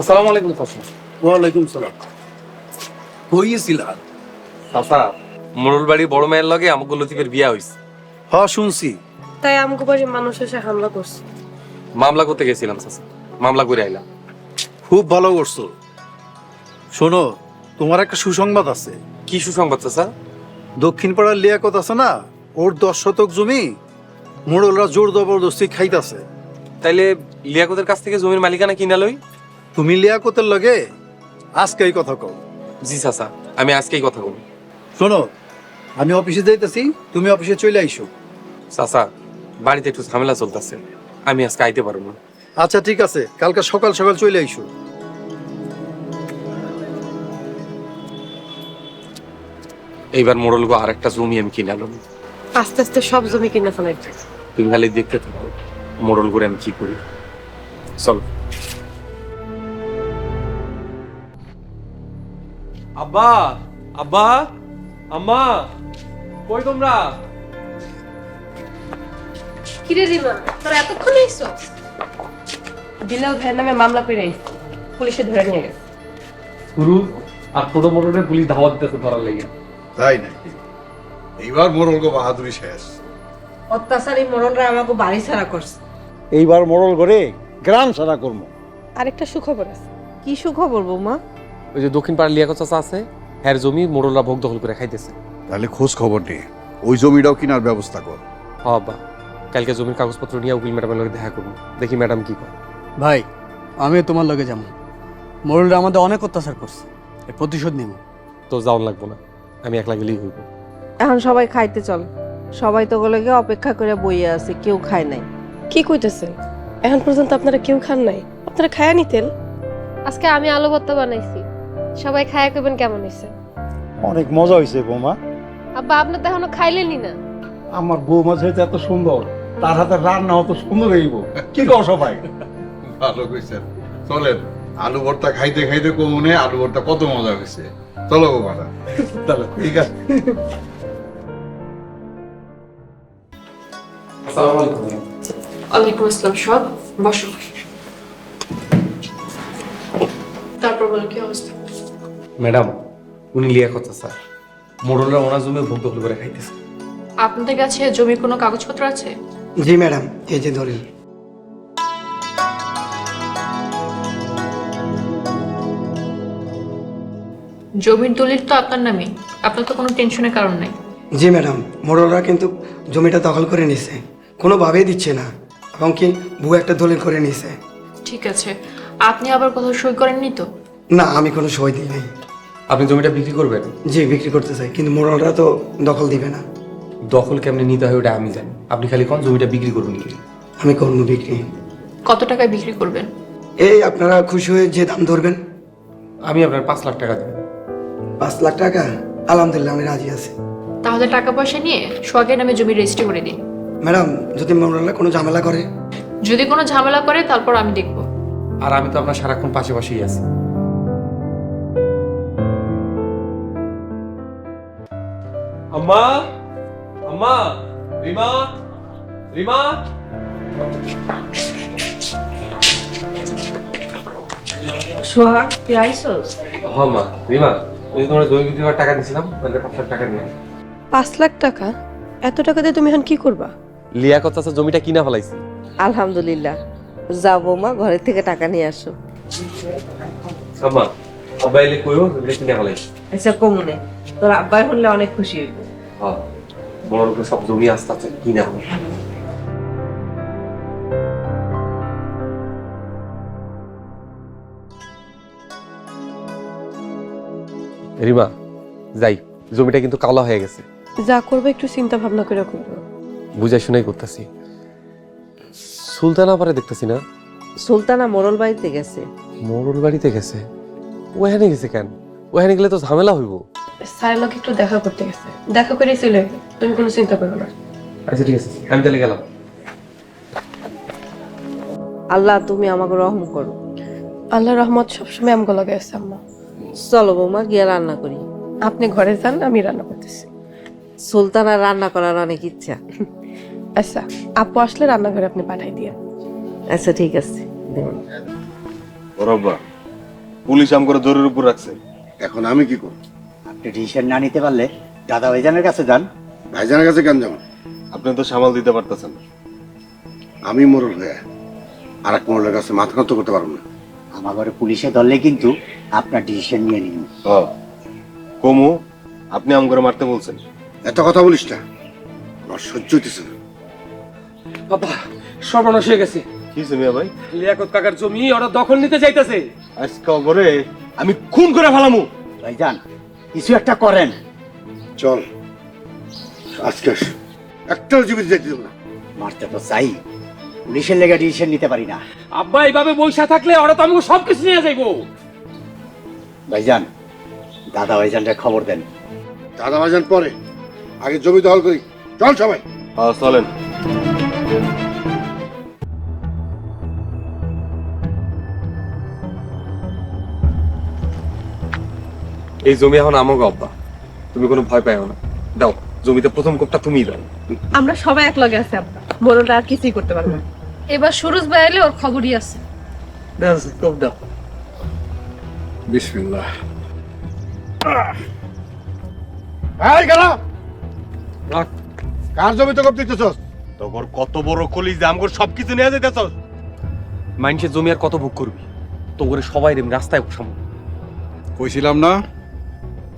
আসসালামু আলাইকুম চাচা। ওয়ালাইকুম সালাম। হইয়েছিল? চাচা, মোড়ল বাড়ি বড় মায়ের লগে আমাকে লতিফের বিয়া হইছে। হ্যাঁ শুনছি। তাই আমগো বাড়ির মানুষ এসে হামলা করছে। মামলা করতে গেছিলাম চাচা, মামলা করে আইলাম। খুব ভালো করছো। শোনো, তোমার একটা সুসংবাদ আছে। কি সুসংবাদ চাচা? দক্ষিণ পাড়ার লিয়াকত আছে না, ওর 10 শতক জমি মোড়লরা জোর জবরদস্তি খাইতাছে। তাইলে লিয়াকতের কাছ থেকে জমির মালিকানা কিনা লই। তুমি লিয়াকতের লগে আজকে এই কথা কও। জি চাচা, আমি আজকেই কথা বলবো। শোনো, আমি অফিসে যাইতেছি, তুমি অফিসে চলে আইসো। চাচা, বাড়িতে একটু ঝামেলা চলতেছে, আমি আজকে আইতে পারবো না। আচ্ছা ঠিক আছে, কালকে সকাল সকাল চলে আইসো। এইবার মোড়ল গো আর একটা জমি আমি কিনালাম। আস্তে আস্তে সব জমি কিনে ফেলাইছে। তুমি খালি দেখতে থাকো মোড়ল করে আমি কি করি। চলো। আব্বা, আব্বা, আম্মা, কই তোমরা? কিরে রিমা, তোরা এতক্ষণ আইছো? দিলাও ভাইয়ের নামে মামলা করে আইছি, পুলিশে ধরে নিয়ে গেছে। গুরু আর ছোট মোটরে পুলিশ ধাওয়া দিতেছে ধরার লেগে। তাই নাকি? এইবার মোরলগো বাহাদুরি শেষ। অত্যাচারী মোড়লরা আমাকে বাড়ি ছাড়া করছে। এইবার মোড়ল করে গ্রাম সারা করবো। আরেকটা সুখবর আছে। কি সুখবর বৌমা? ওই যে দক্ষিণ পাড়ার লিয়াকত চাচা আছে, হ্যার জমি মোড়লরা ভোগ দখল করে খাইতেছে। তাহলে খোঁজ খবর নিয়ে ওই জমিটাও কেনার ব্যবস্থা কর। হ্যাঁ আব্বা, কালকে জমির কাগজপত্র নিয়ে উকিল ম্যাডামের লগে দেখা করবো, দেখি ম্যাডাম কি করে। ভাই, আমি তোমার লগে যাবো। মোড়লরা আমাদের অনেক অত্যাচার করছে, এর প্রতিশোধ নিব। তো যাওয়ান লাগবো না, আমি একলা গেলেই হইব। এখন সবাই খাইতে চল। সবাই তো গেলে অপেক্ষা করে বইয়ে আছে, কেউ খায় নাই। কি কইতেছেন? এখন পর্যন্ত আপনারা কেউ খান নাই? আপনারা খায়া নিতেন। আজকে আমি আলু ভর্তা বানাইছি, সবাই খায়া কইবেন কেমন হইছে। অনেক মজা হয়েছে বৌমা। আব্বা, আপনি তো এখনো খাইলেনই না। আমার বৌমা যেহেতু এত সুন্দর, তার হাতে রান্না অত সুন্দর হইব। কি কও সবাই? ভালো কইছেন। চলেন, আলু ভর্তা খাইতে খাইতে কমনে আলু ভর্তা কত মজা হয়েছে। চলো বাবারা। তাহলে ঠিক আছে। আসসালামু আলাইকুম। ওয়ালাইকুম আসসালাম। সব বসো। তারপর বলো কি অবস্থা? ম্যাডাম, উনি লিয়াকত চাচা, মোড়লরা ওনার জমি ভোগ দখল করে খাইতেছে। আপনাদের কাছে জমির কোনো কাগজপত্র আছে? জি ম্যাডাম, এই যে ধরেন। জমির দলিল তো আপনার নামে, আপনার তো কোনো টেনশনের কারণ নাই। জি ম্যাডাম, মোড়লরা কিন্তু জমিটা দখল করে নিছে, কোনোভাবেই দিচ্ছে না, এবং কি ভুয়া একটা দলিল করে নিছে। ঠিক আছে, আপনি আবার কোথাও সই করেননি তো? না, আমি কোনো সই দিই নাই। আপনি জমিটা বিক্রি করবেন? জি, বিক্রি করতে চাই, কিন্তু মোড়লরা তো দখল দিবে না। দখল কেমনে নিতে হয় ওটা আমি জানি, আপনি খালি কোন জমিটা বিক্রি করবেন কি? আমি করবো বিক্রি। কত টাকায় বিক্রি করবেন? এই আপনারা খুশি হয়ে যে দাম ধরবেন। আমি আপনার 5 লাখ টাকা দেব। 5 লাখ টাকা? আলহামদুলিল্লাহ, আমি রাজি আছি। তাহলে টাকা পয়সা নিয়ে সোহাগের নামে জমি রেজিস্ট্রি করে দিন। ম্যাডাম, যদি মোড়লরা কোনো ঝামেলা করে? যদি কোনো ঝামেলা করে তারপর আমি দেখব। আর আমি তো আপনার সারাক্ষণ পাশাপাশিই আছি। আম্মা, আম্মা, রিমা, রিমা। সোহাগ, তুই আইসোস? হ্যাঁ মা, রিমা, ওই তোমার জমি বিক্রি করার টাকা দিয়েছিলাম, মানে 5 লাখ টাকা নিয়ে। 5 লাখ টাকা? এত টাকা দিয়ে তুমি এখন কি করবা? লিয়াকত চাচা জমিটা কিনা ফেলাইছি। আলহামদুলিল্লাহ। যাও বৌমা, ঘরের থেকে টাকা নিয়ে আসো। আম্মা, আব্বা এলে কইও জমিটা কিনা ফেলাইছি। আচ্ছা কমুনে, তোর আব্বাই হলে অনেক খুশি হইব। হ্যাঁ, বড় লোকের সব জমি আস্তে আস্তে কিনা হবে। রিমা, যাই, জমিটা কিন্তু কালো হয়ে গেছে। যা করবে একটু চিন্তা ভাবনা করে করবে। বুঝাই শুনাই করতেছি। সুলতানা পারে দেখতেছি না। সুলতানা মোড়ল বাড়িতে গেছে। মোড়ল বাড়িতে গেছে? ওখানে গেছে কেন? ওখানে গেলে তো ঝামেলা হইব। স্যারের লোক একটু দেখা করতে গেছে, দেখা করে চলে যাবে, তুমি কোনো চিন্তা করো না। আচ্ছা ঠিক আছে, আমি তাহলে গেলাম। আল্লাহ, তুমি আমাকে রহম করো। আল্লাহ রহমত সবসময় আমগো লাগে আছে আম্মা। চলো বৌমা, গিয়ে রান্না করি। আপনি ঘরে যান, আমি রান্না করতেছি। সুলতানা রান্না করার অনেক ইচ্ছা। আচ্ছা, আপু আসলে রান্নাঘরে আপনি পাঠাই দিয়ে। আচ্ছা ঠিক আছে। বরাব্বা, পুলিশ আম করে জোরের উপর রাখছে। এখন আমি কি করব? আপনি ডিসিশন না নিতে পারলে দাদা ভাইজানের কাছে যান। ভাইজানের কাছে কেন যাবো? আপনি তো সামাল দিতে পারতেছেন না। আমি মোড়ল হয়ে আর এক মোড়লের কাছে মাথা নত করতে পারবো না। আমার ঘরে পুলিশে ধরলে কিন্তু আপনার ডিসিশন নিয়ে নিন। কমু, আপনি আম করে মারতে বলছেন। এত কথা বলিস না, আমার সহ্য হইতেছে না। বাবা সর্বনাশ হয়ে গেছে। কি মিয়া ভাই? লিয়াকত কাকার জমি ওরা দখল নিতে চাইতেছে। আজকে করে আমি খুন করে ফেলামু। ভাইজান কিছু একটা করেন। চল আজকে একটাও জীবিত যাইতে দেবো না। মারতে তো চাই, পুলিশের লেগে ডিসিশন নিতে পারি না। আব্বা এইভাবে বইসা থাকলে ওরা তো আমাকে সবকিছু নিয়ে যাইবো। ভাইজান দাদা ভাইজানকে খবর দেন। দাদা ভাইজান পরে, আগে জমি দখল করি। চল সবাই। চলেন। এই জমি এখন আমাকে আব্বা, তুমি কোনো ভয় পাইও না। দাও জমিতে প্রথম কোপটা তুমিই দাও। আমরা সবাই এক লগে আছি আব্বা, মোড়লটা আর কিছুই করতে পারবে না। এবার সুরজ ভাই এলে ওর খবরই আছে। কোপ দাও। বিসমিল্লাহ। এই গেল কার জমিতে কোপ দিতেছস? তোর কত বড় কলিজ আম করে সবকিছু নিয়ে যাইতেছস। মানুষের জমি আর কত ভোগ করবি? তো করে সবাই রাস্তায় বসাবো। কইছিলাম না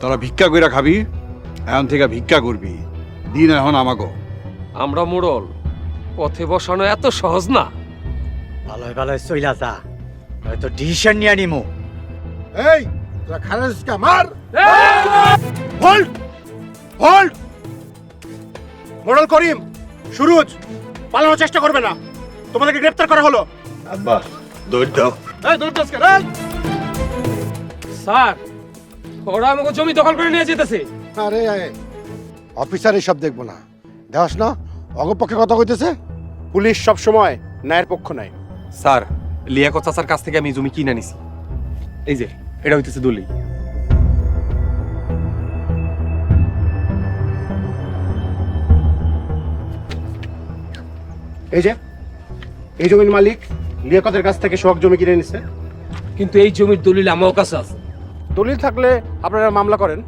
তোরা ভিক্ষা কইরা খাবি, এখন থেকে ভিক্ষা করবি। দিন এখন আমাকে। আমরা মোড়ল, পথে বসানো এত সহজ না। ভালোই ভালোই চইলা যা, হয়তো ডিসিশন নিয়ে নিমু। এই তোরা খারাজকা মার। Hold hold. মোড়ল করিম, সুরজ পালানোর চেষ্টা করবে না, তোমাদেরকে গ্রেফতার করা হলো। আব্বা দৌড় দাও। এই দৌড় দাস কেন? স্যার ওরা আমাকে জমি দখল করে নিয়ে যেতেছে। আরে অফিসার এসব দেখবো না, দেখাস না অগপক্ষে কথা কইতেছে। পুলিশ সব সময় ন্যায়ের পক্ষ নেয়। স্যার লিয়াকত চাচার কাছ থেকে আমি জমি কিনে নিছি। এই যে এটা হইতেছে দলিল। এই যে এই জমির মালিক লিয়াকতের কাছ থেকে সোহাগ জমি কিনে নিছে। কিন্তু এই জমির দলিল আমার কাছে আছে। দলিল থাকলে আপনারা মামলা করেন।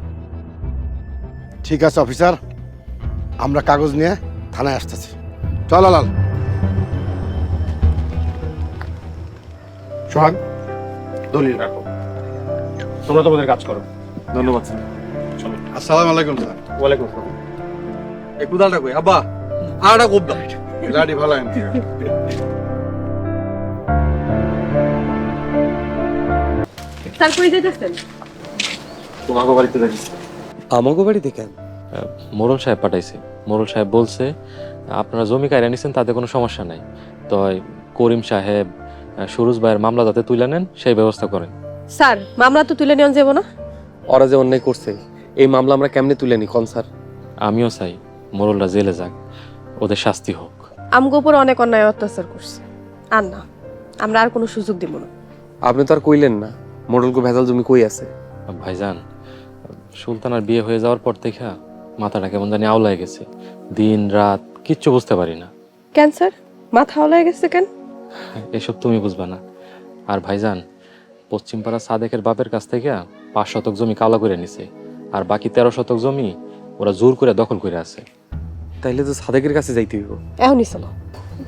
ঠিক আছে অফিসার, আমরা কাগজ নিয়ে থানায় আসতেছি। চল লাল। সোহাগ দলিল রাখো, তোমরা তোমাদের কাজ করো। ধন্যবাদ স্যার। আসসালামু আলাইকুম স্যার। ওয়ালাইকুম আসসালাম। এই কুদালটা কই আব্বা? আড়া কোপ দাও। লাডি ভালো আনছি। স্যার কই যাইতেছেন? তোমাকে বাড়িতে যাচ্ছি। আমাগো বাড়িতে কেন? মোড়ল সাহেব পাঠাইছে। মোড়ল সাহেব বলছে আপনারা জমি কায়রা নিছেন, তাতে কোনো সমস্যা নাই। তো করিম সাহেব সুরজ ভাইয়ের মামলা যাতে তুলে নেন সেই ব্যবস্থা করেন। স্যার মামলা তো তুলে নেওয়া যাবো না। ওরা যে অন্যায় করছে এই মামলা আমরা কেমনে তুলে নি কোন স্যার? আমিও চাই মোড়লরা জেলে যাক, ওদের শাস্তি হোক। আমগো উপর অনেক অন্যায় অত্যাচার করছে, আর না আমরা আর কোনো সুযোগ দিব না। আপনি তো আর কইলেন না মোড়লকে ভেজাল জমি কই আছে? ভাইজান সুলতানার বিয়ে হয়ে যাওয়ার পর থেকে মাথাটা কেমন জানি আওলায় গেছে, দিন রাত কিচ্ছু বুঝতে পারি না। কেন স্যার মাথা হলায় গেছে কেন? এসব তুমি বুঝবা না। আর ভাইজান পশ্চিমপাড়া সাদেকের বাপের কাছ থেকে 5 শতক জমি কালো করে নিছে, আর বাকি 13 শতক জমি ওরা জোর করে দখল করে আছে। তাইলে তো সাদেকের কাছে যাইতে হইব। এখনই চলো।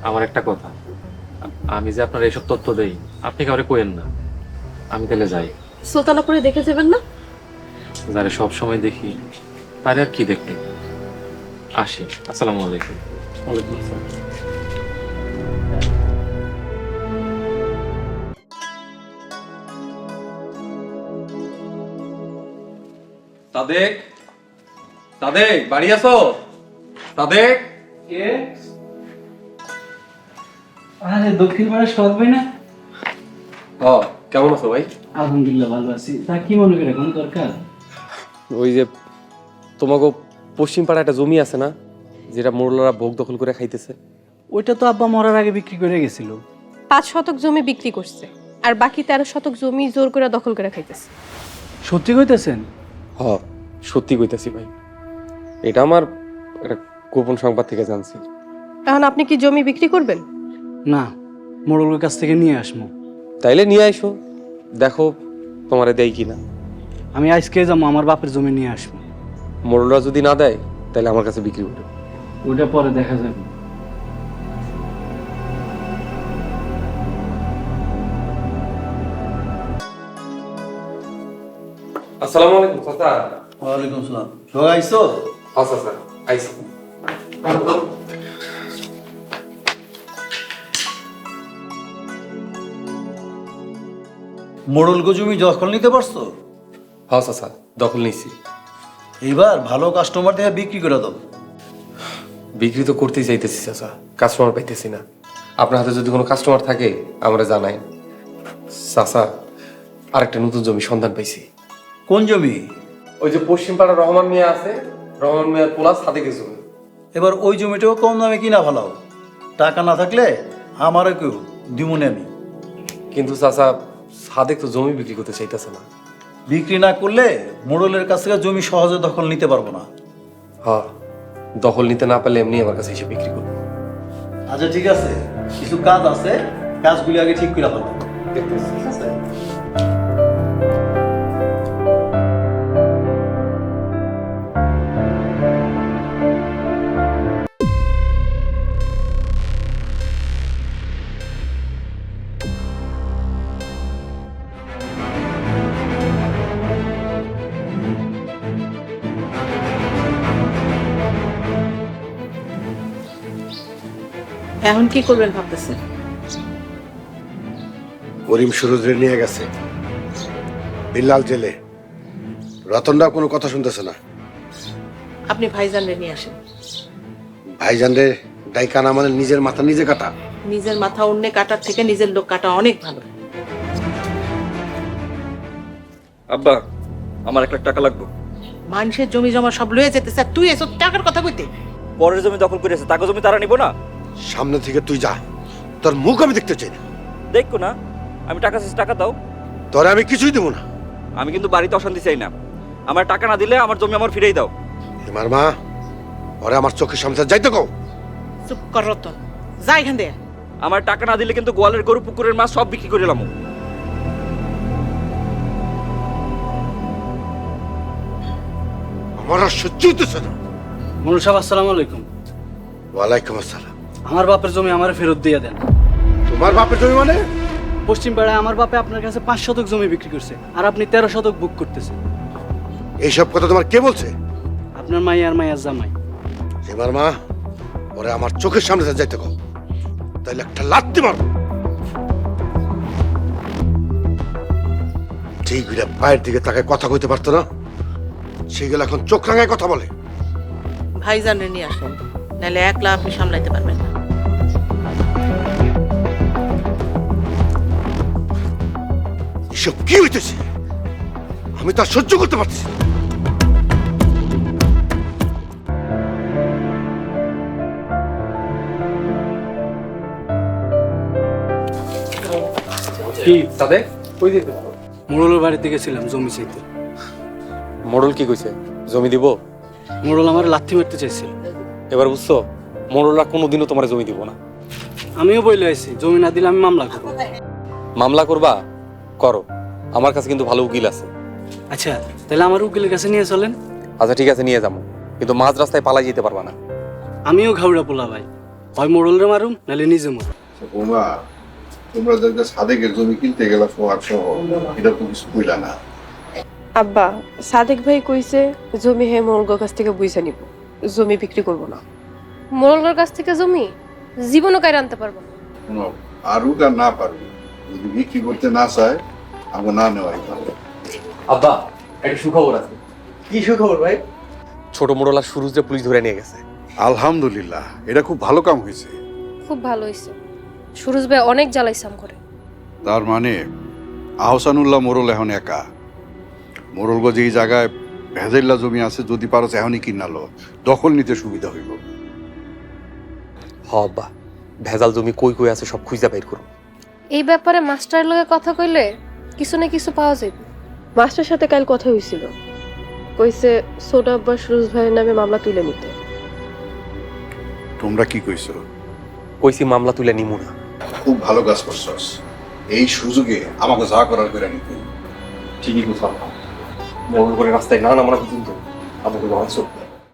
আমার একটা কথা, আমি যে আপনার এইসব তথ্য দেই আপনি কাউরে কইেন না। আমি তাহলে যাই। সুলতানাপুরে দেখে যাবেন না? যারে সব সময় দেখি তারে আর কি দেখতে। আসি। আসসালামু আলাইকুম। ওয়ালাইকুম আসসালাম। সাদেক, সাদেক বাড়ি আছো? সাদেক কে? আরে দক্ষিণ পাড়া সৎ ভাই না? কেমন আছো ভাই? আলহামদুলিল্লাহ ভালো আছি। তা কি মনে করে কোনো দরকার? ওই যে তোমাকে পশ্চিম পাড়া একটা জমি আছে না, যেটা মোড়লরা ভোগ দখল করে খাইতেছে? ওইটা তো আব্বা মরার আগে বিক্রি করে গেছিল। 5 শতক জমি বিক্রি করছে, আর বাকি 13 শতক জমি জোর করে দখল করে খাইতেছে। সত্যি কইতেছেন? সত্যি কইতাছি ভাই, এটা আমার একটা গোপন সংবাদ থেকে জানছি। এখন আপনি কি জমি বিক্রি করবেন? না, মোড়লের কাছ থেকে নিয়ে আসবো। তাইলে নিয়ে আইসো, দেখো তোমারে দেয় কি না। আমি আজকে যাবো, আমার বাপের জমি নিয়ে আসবো। মোড়লরা যদি না দেয় তাহলে আমার কাছে বিক্রি করো। ওটা পরে দেখা যাবে। আসসালামু আলাইকুম চাচা। ওয়ালাইকুম সালাম। সবাই আইছো? আচ্ছা স্যার আইসি। মোড়লগো জমি দখল নিতে পারছো? হ্যাঁ চাচা দখল নিছি। এইবার ভালো কাস্টমার দেখে বিক্রি করে দাও। বিক্রি তো করতেই চাইতেছি চাচা, কাস্টমার পাইতেছি না। আপনার হাতে যদি কোনো কাস্টমার থাকে আমরা জানাই। চাচা আরেকটা নতুন জমি সন্ধান পাইছি। কোন জমি? ওই যে পশ্চিম পাড়া রহমান মিয়া আছে, রহমান মিয়ার পোলা সাদেকের জমি। এবার ওই জমিটাও কম দামে কিনা ফেলাও। টাকা না থাকলে আমারও কেউ দিমুনে আমি। কিন্তু চাচা সাদেক তো জমি বিক্রি করতে চাইতেছে না। বিক্রি না করলে মোড়লের কাছ থেকে জমি সহজে দখল নিতে পারবো না। হ্যাঁ, দখল নিতে না পারলে এমনি আমার কাছে এসে বিক্রি করবো। আচ্ছা ঠিক আছে, কিছু কাজ আছে, কাজগুলি আগে ঠিক করে ফেলো। ঠিক আছে। এখন কি করবেন ভাবতেছেন? করিম সুরজরে নিয়ে গেছে বিল্লাল জেলে। রতনরা কোনো কথা শুনতেছে না। আপনি ভাইজানরে নিয়ে আসেন। ভাইজানরে ডাইকানা মানে নিজের মাথা নিজে কাটা। নিজের মাথা অন্য কাটার থেকে নিজের লোক কাটা অনেক ভালো। আব্বা, আমার 1 লাখ টাকা লাগবে। মানুষের জমি জমা সব লয়ে যেতেছে, তুই এসব টাকার কথা কইতে? পরের জমি দখল করেছে, তাকে জমি তারা নিব না। সামনে থেকে তুই যা, তোর মুখ আমি দেখতে চাই না। দেখো না, আমি টাকা চাইছি, টাকা দাও। তোরে আমি কিছুই দেবো না। আমি কিন্তু বাড়িতে অশান্তি চাই না। আমার টাকা না দিলে আমার জমি আমার ফিরেই দাও। আমার মা ওরে আমার চোখের সামনে যাইতে কও। চুপ কর রতন, যা এখান থেকে। আমার টাকা না দিলে কিন্তু গোয়ালের গরু, পুকুরের মাছ সব বিক্রি করে এলাম। আমার আর সহ্য হইতেছে না। মোড়ল সাহেব আসসালামু আলাইকুম। ওয়ালাইকুম আসসালাম। আমার বাপের জমি আমার ফেরত দিয়ে দেন। তোমার বাপের জমি মানে? পশ্চিম পাড়ায় আমার বাপে আপনার কাছে 5 শতক জমি বিক্রি করছে, আর আপনি 13 শতক বুক করতেছেন। এইসব কথা তোমার কে বলছে? আপনার মাইয়ার মাইয়ার জামাই। আমার মা ওরে আমার চোখের সামনে যাইতে কও, তাইলে একটা লাত্তি মারব। ঠিক পায়ের দিকে তাকে কথা কইতে পারতো না, সেগুলো এখন চোখ রাঙায় কথা বলে। ভাইজানরে নিয়ে আসেন, নাহলে একলা আপনি সামলাইতে পারবেন না। এসব কি হইতেছে? আমি তা সহ্য করতে পারছি না। কি সাদেক কই দিতে? মোড়লের বাড়িতে গেছিলাম জমি চাইতে। মোড়ল কি কইছে? জমি দিব? মোড়ল আমার লাথি মারতে চাইছিল। এবার বুঝছো, মোড়লরা কোনোদিনও তোমার জমি দিব না। আমিও বইলে আইছি, জমি না দিলে আমি মামলা করব। মামলা করবা? করো, আমার কাছে কিন্তু ভালো উকিল আছে। আচ্ছা, তাহলে আমার উকিলের কাছে নিয়ে চলেন। আচ্ছা ঠিক আছে, নিয়ে যাবো, কিন্তু মাঝ রাস্তায় পালাই যেতে পারবা না। আমিও ঘাউড়া পোলা ভাই, হয় মোড়লরে মারুম নাহলে নিজে মর। তোমরা যে সাদেকের জমি কিনতে গেলা সোয়ার সহ, এটা তো কিছু কইলা না। আব্বা, সাদেক ভাই কইছে জমি হে মোরগর কাছ থেকে বুঝে নিব, জমি বিক্রি করব না। মোড়লর কাছ থেকে জমি জীবনও কাইরে আনতে পারবো না। শোনো, আরুক আর না পারুক, যদি বিক্রি করতে না চায় আমাকে না নেওয়াই ভালো। আব্বা, একটা সুখবর আছে। কি সুখবর ভাই? ছোট মোড়লা সুরুজরে পুলিশ ধরে নিয়ে গেছে। আলহামদুলিল্লাহ, এটা খুব ভালো কাম হয়েছে। খুব ভালো হয়েছে। সুরজ ভাই অনেক জ্বালাইছাম করে। তার মানে আহসানুল্লাহ মোড়ল এখন একা। মোড়ল গো যেই জায়গায় ভেজাইল্লা জমি আছে, যদি পারো এখনই কিনালো, দখল নিতে সুবিধা হইব। হ আব্বা, ভেজাল জমি কই কই আছে সব খুঁজা বের করো। এই ব্যাপারে মাস্টারের লগে কথা কইলে কিছু না কিছু পাওয়া যাবে। মাস্টার সাথে কাল কথা হয়েছিল, কইছে সোডা আব্বা সুরজ ভাইয়ের নামে মামলা তুলে নিতে। তোমরা কি কইছো? কইছি মামলা তুলে নিমু না। খুব ভালো কাজ করছস। এই সুযোগে আমাকে যা করার করে নিতে। ঠিকই বুঝলাম, মঙ্গল করে রাস্তায় না নামানো পর্যন্ত আমাকে জমা চলবে।